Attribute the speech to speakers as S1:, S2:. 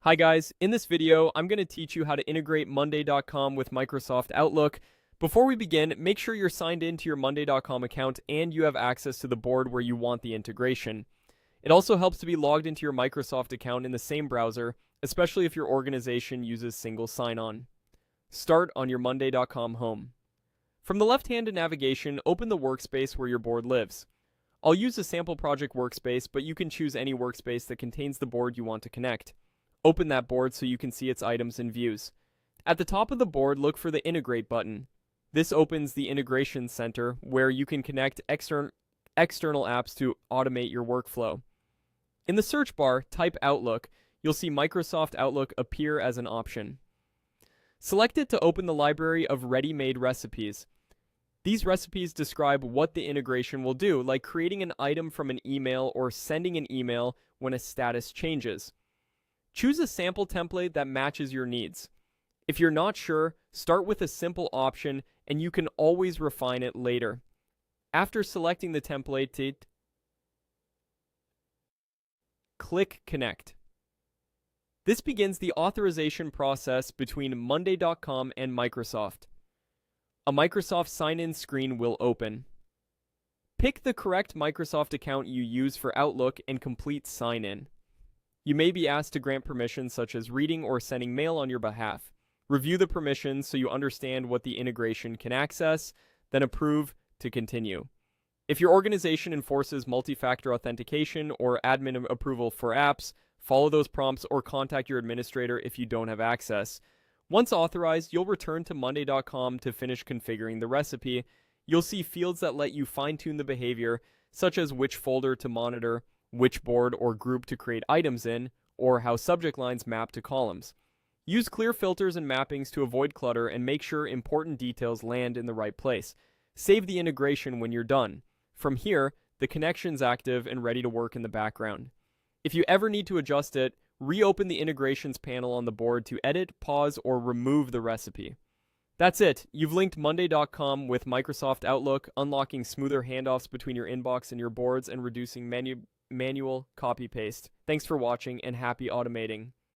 S1: Hi guys, in this video, I'm going to teach you how to integrate Monday.com with Microsoft Outlook. Before we begin, make sure you're signed into your Monday.com account and you have access to the board where you want the integration. It also helps to be logged into your Microsoft account in the same browser, especially if your organization uses single sign-on. Start on your Monday.com home. From the left-handed navigation, open the workspace where your board lives. I'll use a sample project workspace, but you can choose any workspace that contains the board you want to connect. Open that board so you can see its items and views. At the top of the board, look for the Integrate button. This opens the Integration Center, where you can connect external apps to automate your workflow. In the search bar, type Outlook. You'll see Microsoft Outlook appear as an option. Select it to open the library of ready-made recipes. These recipes describe what the integration will do, like creating an item from an email or sending an email when a status changes. Choose a sample template that matches your needs. If you're not sure, start with a simple option and you can always refine it later. After selecting the template, click Connect. This begins the authorization process between Monday.com and Microsoft. A Microsoft sign-in screen will open. Pick the correct Microsoft account you use for Outlook and complete sign-in. You may be asked to grant permissions such as reading or sending mail on your behalf. Review the permissions so you understand what the integration can access, then approve to continue. If your organization enforces multi-factor authentication or admin approval for apps, follow those prompts or contact your administrator if you don't have access. Once authorized, you'll return to Monday.com to finish configuring the recipe. You'll see fields that let you fine-tune the behavior, such as which folder to monitor, which board or group to create items in, or how subject lines map to columns. Use clear filters and mappings to avoid clutter and make sure important details land in the right place. Save the integration when you're done. From here, the connection's active and ready to work in the background. If you ever need to adjust it, reopen the integrations panel on the board to edit, pause, or remove the recipe. That's it. You've linked Monday.com with Microsoft Outlook, unlocking smoother handoffs between your inbox and your boards and reducing manual copy-paste. Thanks for watching and happy automating.